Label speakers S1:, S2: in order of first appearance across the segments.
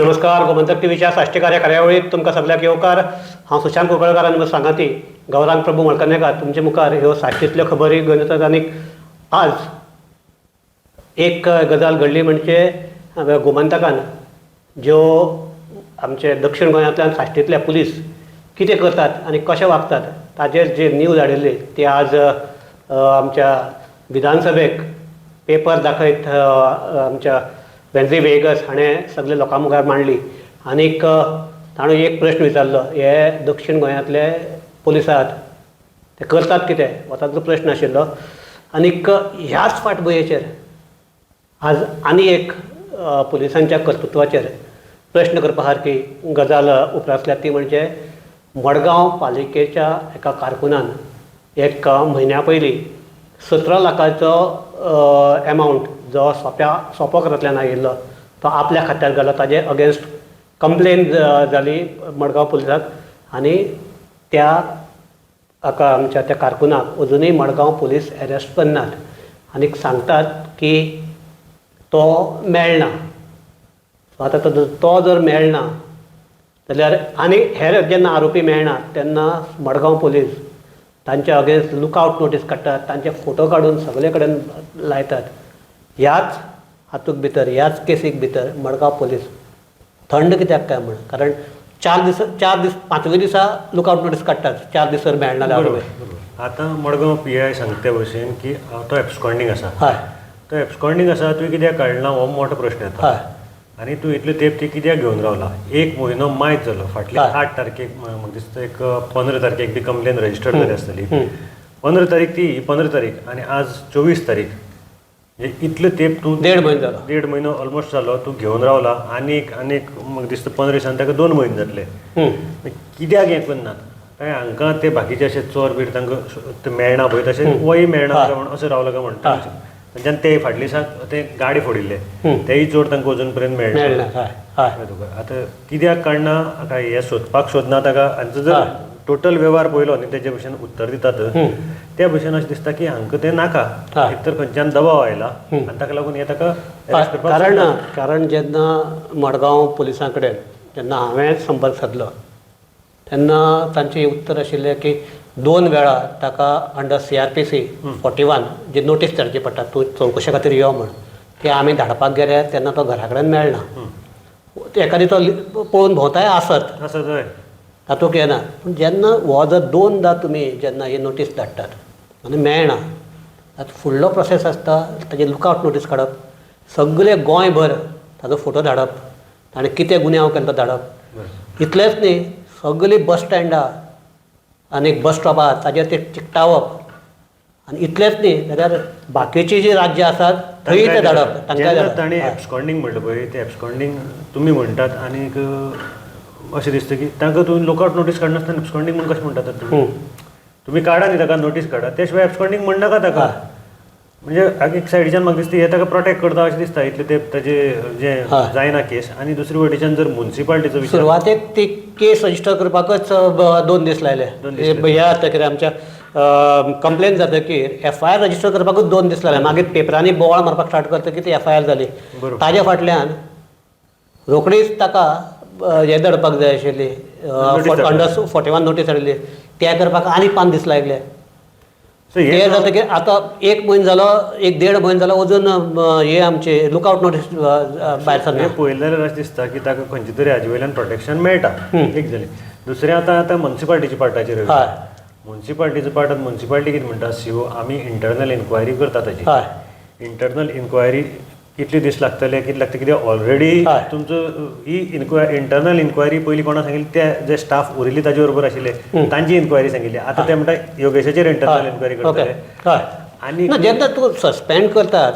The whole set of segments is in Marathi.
S1: नमस्कार. गोमंतक टीव्हीच्या साश्टीकार ह्या कार्यावळीत तुमकां सगळ्याक येवकार. हांव सुशांत कुंकळकार आनी म्हजो सांगाती गौरांग प्रभू मळकर्णेकार तुमचे मुखार ह्यो साश्टींतल्यो खबरी घेवन येतात. आनीक आज एक गजाल घडली म्हणजे गोमंतकान ज्यो आमचे दक्षिण गोंयांतल्यान साश्टींतले पुलीस कितें करतात आनी कशें वागतात ताजेर जे न्यूज हाडिल्ली ती आज आमच्या विधानसभेक पेपर दाखयत आमच्या वेन्झी वेगस हाणें सगळे लोकां मुखार मांडली. आनीक ताणें एक प्रश्न विचारलो, हे दक्षिण गोंयांतले पुलीस आहात ते करतात कितें हो ताचो प्रश्न आशिल्लो. आनीक ह्याच फाटभुंयेचेर आज आनी एक पुलिसांच्या कर्तृत्वाचेर प्रश्न करपा सारकी गजाल उप्रासल्या ती म्हणजे मडगांव पालिकेच्या एका कारकुनान एक म्हयन्या पयलीं 17 लाखाचो एमावंट जो सोंपो घरांतल्यान आयिल्लो तो आपल्या खात्यार घालो. ताजे अगेन्स्ट कंप्लेन जाली मडगांव पुलिसाक आनी त्या आमच्या त्या कारकुनाक अजुनूय मडगांव पुलीस एरेस्ट करनात. आनीक सांगतात की तो मेळना. सो आतां तो जर मेळना जाल्यार आनी हेर जेन्ना आरोपी मेळना तेन्ना मडगांव पुलीस तांच्या अगेन्स्ट लुकआवट नोटीस काडटात, तांचे फोटो काडून सगळे कडेन लायतात. ह्याच हातूंत भितर ह्याच केसीक भितर मडगांव पुलीस थंड कित्याक काय म्हण, कारण 4 दीस 5व्या दिसा लुकआवट नोटीस काडटात, 4 दीस जर मेळना जाल्यार.
S2: आतां मडगांव PI सांगता ते भशेन की तो एब्सकॉन्डिंग आसा.
S1: हय,
S2: तो एब्सकॉन्डिंग आसा, तुवें कित्याक काडना हो मोठो प्रश्न येता.
S1: हय,
S2: आनी तूं इतले तेंप ती कित्याक घेवन रावला. 1 म्हयनो मायज जालो. फाटल्या 8 तारखेक म्हाका दिसता एक 15 तारखेक बी कंप्लेन रजिस्टर जाली आसतली. 15 तारीख ती 15 तारीख आनी आज 24 तारीख. इतले तेंप तूं 1.5 म्हयनो ऑलमोस्ट जालो तूं घेवन रावला. आनीक म्हाका दिसता 15 दिसांनी ताका 2 म्हयने जातले. कित्याक हें करनात काय हांकां ते बाकीचे अशे चोर बीर तांकां ते मेळना पळय तशें वय मेळना म्हणून अशें रावलो काय म्हणटा. जेन्ना ते फाटल्या दिसाक ते गाडी फोडिल्ले तेय चोर तांकां अजून पर्यंत मेळना. आतां कित्याक काडना काय हें सोदना ताका. हांचो जर टोटल वेव्हार पळयलो न्ही तेजे भशेन उत्तर दितात त्या भशेन अशें दिसता की हांकां तें नाका. एक तर खंयच्यान दबाव आयला आनी ताका लागून हें ताका
S1: कारण जेन्ना मडगांव पुलिसां कडेन जेन्ना हांवें संपर्क सादलो तेन्ना तांचें उत्तर आशिल्लें की 2 वेळा ताका अंडर CRPC 41 जी नोटीस धाडची पडटा तूं चवकशे खातीर यो म्हण, ती आमी धाडपाक गेले तेन्ना तो घरा कडेन मेळना. एखादी तो पळोवन भोंवताय आसत तातूंत येना. पूण जेन्ना हो जर 2दा तुमी जेन्ना ही नोटीस धाडटात आनी मेळना तातूंत फुडलो प्रोसेस आसता ताजी लुकआवट नोटीस काडप, सगळे गोंयभर ताजो फोटो धाडप, ताणें कितें गुन्यांव केलो तो धाडप. इतलेंच न्ही, सगळीं बस स्टँडां आनी बस स्टॉपार ताजेर ते चिकटावप. आनी इतलेंच न्ही जाल्यार बाकीचीं जीं राज्यां आसात थंय ते धाडप.
S2: ताणें एब्सकॉन्डिंग म्हणलें पळय ते एब्सकॉन्डिंग तुमी म्हणटात आनीक अशें दिसता की तांकां तुमी लुकआवट नोटीस काडनासतना एब्सकॉन्डिंग म्हणून कशें म्हणटात तुमी काडा न्ही ताका नोटीस काडा. त्या शिवाय एब्सकॉन्डिंग म्हणनाका ताका. म्हणजे एक सायडीच्यान म्हाका दिसता हे ताका प्रोटेक्ट करता अशें दिसता इतले ते ताजे जें जायना केस. आनी दुसरे वटेच्यान जर म्युन्सिपाल्टीचो विचार
S1: सुरवातेक ती केस रजिस्टर करपाकच 2 दीस लायले. ह्या जातकीर आमच्या कंप्लेन जातकीर FIR रजिस्टर करपाकूच 2 दीस लायले. मागीर पेपरांनी बोवाळ मारपाक स्टार्ट करता की ती FIR जाली. ताज्या फाटल्यान रोखडीच ताका हें धाडपाक जाय आशिल्ली अंडर 41 नोटीस हाडिल्ली त्या करपाक आनी 5 दीस लागले. हे जातकीर आतां 1 म्हयनो जालो, 1.5 म्हयनो जालो अजून हे आमचे लुकआवट नोटीस भायर सरना.
S2: पळयलें जाल्यार अशें दिसता की ताका खंयचे तरी हाजे वयल्यान प्रोटेक्शन मेळटा. एक जालें. दुसरें आतां म्युन्सिपाल्टीच्या पार्टाचेर येता. म्युन्सिपाल्टीच्या पार्टान म्युन्सिपाल्टी कितें म्हणटा CO आमी इंटरनल इन्क्वायरी करता ताची. इंटरनल इन्क्वायरी कितले दीस लागतले कितें लागता कित्याक ऑलरेडी तुमचो ही इंटरनल इन्क्वायरी पयलीं कोणा सांगिल्ली ते जे स्टाफ उरिल्ले ताजे बरोबर आशिल्ले तांची इन्क्वायरी सांगिल्ली. आतां ते म्हणटा योगेशाचेर इंटरनल इन्क्वायरी करतले.
S1: आनी जेन्ना तूं सस्पेंड करतात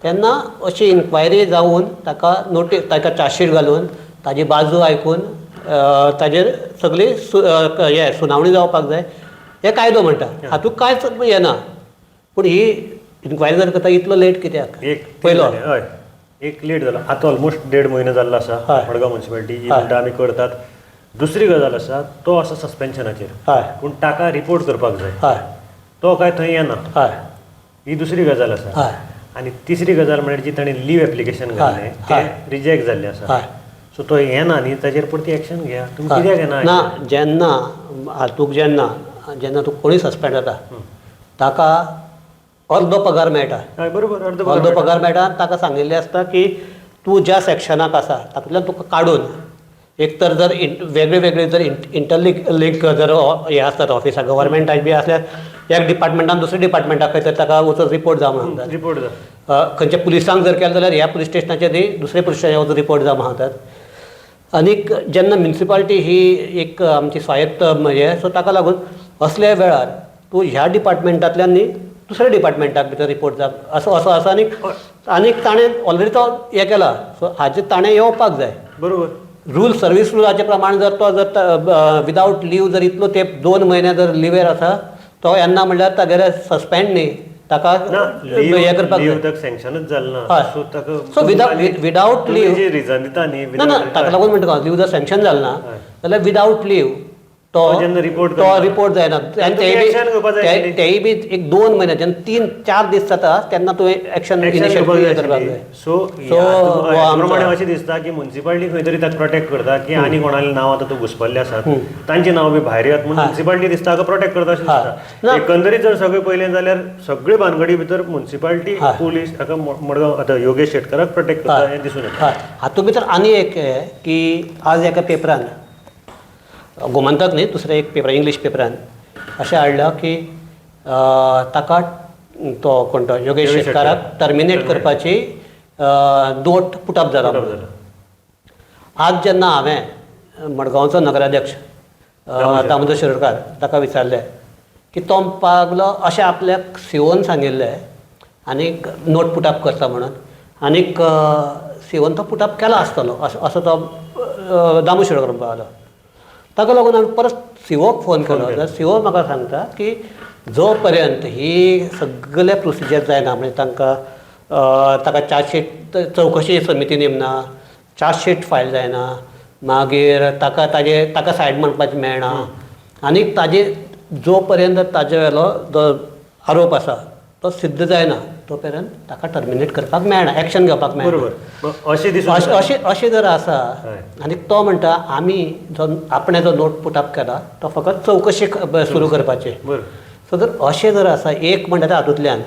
S1: तेन्ना अशी इन्क्वायरी जावन ताका नोटीस ताका चार्जशीट घालून ताजी बाजू आयकून ताजेर सगळी हे सुनावणी जावपाक जाय हे कायदो म्हणटा. हातूंत कांयच येना. पूण ही इन्क्वायरी जर करता इतलो लेट कित्याक?
S2: पयलो हय एक लेट जालो. आतां ऑलमोस्ट 1.5 म्हयनो जाल्लो आसा मडगांव म्युन्सिपाल्टी ही म्हणटा आमी करतात. दुसरी गजाल आसा तो आसा सस्पेन्शनाचेर. पूण ताका रिपोर्ट करपाक जाय तो काय थंय येना. ही दुसरी गजाल आसा. आनी तिसरी गजाल म्हणजे जी ताणें लीव एप्लिकेशन घाल्लें तें रिजेक्ट जाल्लें आसा. सो तो येना न्ही ताजेर परती एक्शन घेया तुमी कित्याक घेना
S1: ना जेन्ना हातूंक जेन्ना तूं कोणी सस्पेंड जाता ताका अर्दो पगार मेळटा
S2: हय बरोबर
S1: अर्दो पगार मेळटा आनी ताका सांगिल्लें आसता की तूं ज्या सेक्शनाक आसा तातूंतल्यान तुका काडून एक तर जर वेगळे वेगळे जर लिंक जर हे आसतात ऑफिसाक गव्हर्मेंटाक बी आसल्यार एक डिपार्टमेंटान दुसऱ्या डिपार्टमेंटाक खंय तर ताका वचून रिपोर्ट जावं म्हणटात
S2: रिपोर्ट जा
S1: खंयच्या पुलिसांक जर केलें जाल्यार ह्या पुलीस स्टेशनाचेर दुसऱ्या पुलीस स्टेशनाचेर वचून रिपोर्ट जावं म्हणटात आनीक जेन्ना म्युनिसिपालिटी ही एक आमची स्वायत्त म्हणजे सो ताका लागून असल्या वेळार तूं ह्या डिपार्टमेंटांतल्यान न्ही दुसऱ्या डिपार्टमेंटाक भितर रिपोर्ट जा असो आसा आनीक ताणें ऑलरेडी तो हे केला सो हाजे ताणें येवपाक जाय
S2: बरोबर
S1: सर्वीस रुलाचे प्रमाण जर तो जर विदावट लीव जर इतलो तेंप 2 म्हयने जर लिवेर आसा तो येन्ना म्हणल्यार तागेले सस्पेंड न्ही ताका हे करपाक जाय
S2: सँक्शनच जालें ना सो ताका
S1: सो विदावट लीव
S2: जे रिजन दिता न्ही
S1: ना ताका लागून म्हणटा लीव जर सँक्शन जालें ना जाल्यार विदावट लीव तो
S2: जेन्ना रिपोर्ट
S1: रिपोर्ट जायना आनी तेय बी एक 2 म्हयने जेन्ना 3-4 दीस जाता तेन्ना तुवें एक्शन इनिशिएट करपाक जाय
S2: सो प्रमाणे अशें दिसता की म्युनिसिपालिटी खंय तरी ताका प्रोटेक्ट करता की आनी कोणालें नांव आतां तूं घुसपल्ले आसात तांचें नांव बी भायर येत म्हणून म्युनिसिपालिटी दिसता ताका प्रोटेक्ट करता अशें दिसता एकंदरीत जर सगळें पयलें जाल्यार सगळे भानगडी भितर म्युनिसिपालिटी पुलीस ताका मडगांव आतां योगेश शेटकाराक प्रोटेक्ट करता हें दिसून येता
S1: हातूंत भितर आनी एक की आज एका पेपरान गोमंतक न्ही दुसऱ्या एक पेपर इंग्लीश पेपरान अशें हाडलां की ताका तो कोण तो योगेश शेटकाराक टर्मिनेट करपाची नोट पुटअप जाला आज जेन्ना हांवें मडगांवचो नगराध्यक्ष दामोदर शिरोडकार ताका विचारलें की तो पागलो अशें आपल्याक सीओन सांगिल्लें आनीक नोट पुटअप करता म्हणून आनीक सीओन तो पुटअप केला आसतलो असो तो दामू शिरोडकार पावलो ताका लागून हांवें परत सीओक फोन केलो जाल्यार सीओ म्हाका सांगता की जो पर्यंत ही सगळे प्रोसिजर जायना म्हणजे ताका चार्जशीट चवकशी समिती नेमना चार्जशीट फायल जायना मागीर ताका सायड मांडपाचें मेळना आनीक ताजे जो पर्यंत ताजे वेलो जो आरोप आसा तो सिद्ध जायना तो पर्यंत ताका टर्मिनेट करपाक मेळना एक्शन घेवपाक मेळना
S2: बरोबर
S1: अशें जर आसा आनी तो म्हणटा आमी जो आपणे जो नोट पुटअप केला तो फकत चवकशी सुरू करपाची सो जर अशें जर आसा एक म्हणटा हातूंतल्यान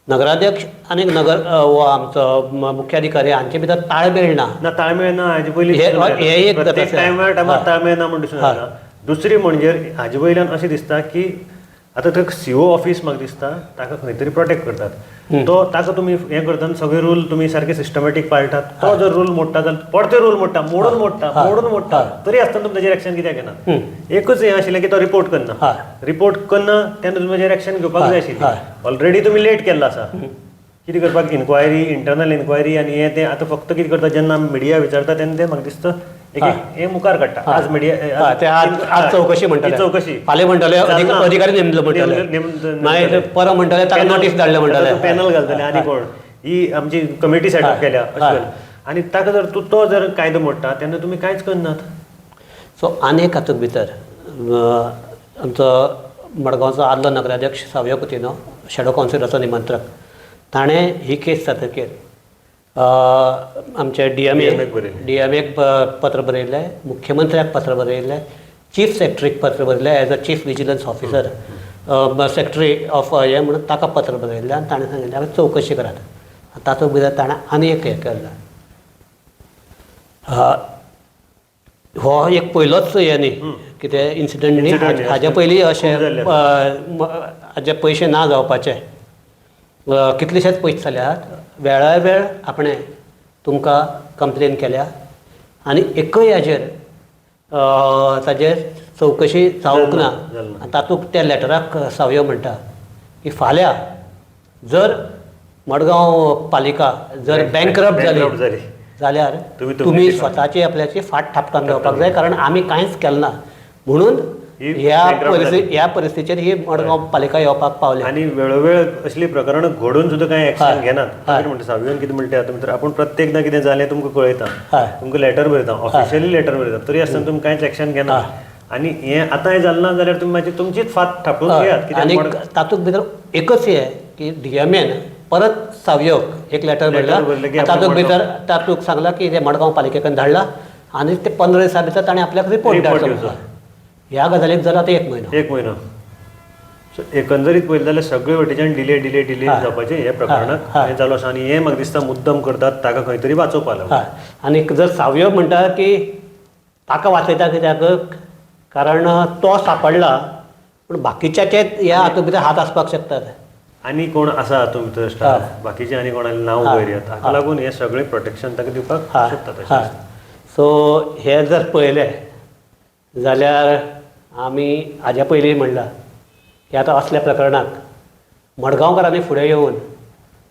S1: नगराध्यक्ष आनी हो आमचो मुख्याधिकारी हांचे भितर ताळमेळ ना
S2: ताळमेळ ना हाजे पयलीं
S1: हे एक
S2: टायमार ताळमेळ ना म्हण दिसून येता दुसरी म्हणजे हाजे वयल्यान अशें दिसता की आतां थंय सीओ ऑफिस म्हाका दिसता ताका खंय तरी प्रोटेक्ट करतात तो ताका तुमी हें करता सगळे रूल तुमी सारके सिस्टमॅटीक पाळटात तो जर रूल मोडटा जाल्यार परते रूल मोडटा मोडटा तरी आसतना तुमी ताजेर एक्शन कित्याक घेना एकूच हें आशिल्लें की तो रिपोर्ट करना तेन्ना तुमी ताजेर एक्शन घेवपाक जाय आशिल्ली ऑलरेडी तुमी लेट केल्लो आसा कितें करपाक इन्क्वायरी इंटरनल इन्क्वायरी आनी हें तें आतां फक्त कितें करता जेन्ना मिडिया विचारता तेन्ना तें म्हाका दिसता हे मुखार काडटा आज मिडिया
S1: आज चवकशी म्हणटाले
S2: चवकशी
S1: फाल्यां म्हणटाले अधिकारी नेमलो म्हणटाले मागीर परत म्हणटाले ताका नोटीस धाडले म्हणटाले
S2: पॅनल घालतले आनी कोण ही आमची कमिटी सेटअप केल्या आनी ताका जर तो जर कायदो मोडटा तेन्ना तुमी कांयच करनात
S1: सो आनीक हातूंत भितर आमचो मडगांवचो आदलो नगराध्यक्ष सावयो कुतिनो शॅडो कावन्सिलराचो निमंत्रक ताणें ही केस जातकीर आमचे डीएमएक पत्र बरयल्लें मुख्यमंत्र्याक पत्र बरयल्लें चीफ सेक्रेटरीक पत्र बरयल्लें as a chief vigilance officer secretary of हें म्हणून ताका पत्र बरयल्लें आनी ताणें सांगिल्लें हांवें चवकशी करात तातूंत भितर ताणें आनी एक हें केलें हो एक पयलोच हें न्ही कितें इन्सिडंट न्ही हाजे पयलीं अशें हाजे पयशे ना जावपाचे कितलेशेच पयस जाल्यात वेळा वेळ आपणें तुमकां कंप्लेन केल्या आनी एकय हाजेर ताजेर चवकशी जावंक ना आनी तातूंत त्या लेटराक सावयो म्हणटा की फाल्यां जर मडगांव पालिका जर बँकरप्ट जाली जाल्यार तुमी स्वताची आपल्याची फाट थापटावन घेवपाक जाय कारण आमी कांयच केलें ना म्हणून ह्या परिस्थितीचेर ही मडगांव पालिका येवपाक पावली
S2: आनी वेळोवेळ असली प्रकरणां घडोवन सुद्दां कांय एक्शन घेनात म्हणटा सावयन कितें म्हणटा तुमी आपूण प्रत्येकदां कितें जालें तुमकां कळयता तुमकां लेटर बरयता ऑफिशियली लेटर बरयता तरी आसतना तुमी कांयच एक्शन घेनात आनी हें आतां हें जालें ना जाल्यार तुमी मागीर तुमचीच फाट थापून घेयात
S1: आनी तातूंत भितर एकच हें की डीएमएन परत सावयक एक लेटर
S2: बरयलें की
S1: धाडला तातूंत भितर तातूंत सांगला की ते मडगांव पालिकेकन धाडला आनी ते 15 दिसां भितर ताणें आपल्याक रिपोर्ट धाडचो. ह्या गजालीक जाला ते 1 म्हयनो.
S2: 1 म्हयनो. सो एकंदरीत पळयलें जाल्यार सगळे वटेच्यान डिले जावपाचें हे प्रकरणाक हें जालो आसा. आनी हें म्हाका दिसता मुद्दम करतात ताका खंय तरी वाचोवपा लागून.
S1: आनी जर सावयव म्हणटा की ताका वाचयता कित्याक कारण तो सांपडला पूण बाकीच्याचे ह्या हातूंत भितर हात आसपाक शकतात.
S2: आनी कोण आसा हातूंत भितर स्टाफ बाकीचे आनी कोणालें नांव वयर येता हाका लागून हें सगळें प्रोटेक्शन ताका दिवपाक शकतात.
S1: सो हे जर पळयलें जाल्यार आमी हाज्या पयलीं म्हणलां की आतां असल्या प्रकरणाक मडगांवकारांनी फुडें येवन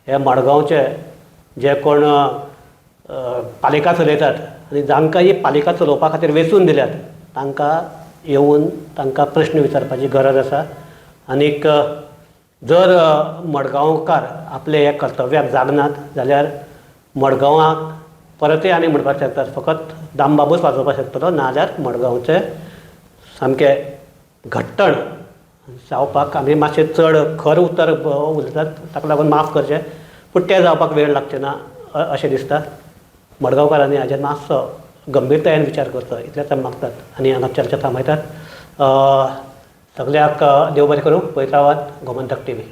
S1: हे मडगांवचे जे कोण पालिका चलयतात आनी जांकां ही पालिका चलोवपा खातीर वेंचून दिल्यात तांकां येवन तांकां प्रश्न विचारपाची गरज आसा. आनीक जर मडगांवकार आपले हे कर्तव्याक जागनात जाल्यार मडगांवाक परतय आनी म्हणपाक शकतात फकत दामबाबूच वाजोवपाक शकतलो नाजाल्यार मडगांवचे सामकें घट्टण जावपाक आमी मातशें चड खर उतर उलयतात ताका लागून माफ करचें पूण तें जावपाक वेळ लागचे ना अशें दिसता. मडगांवकारांनी हाजेर मातसो गंभीरतायेन विचार करचो इतलेंच आमी मागतात आनी हांगा चर्चा थांबयतात. सगळ्याक देव बरें करूं. पळयत रावात गोमंतक TV.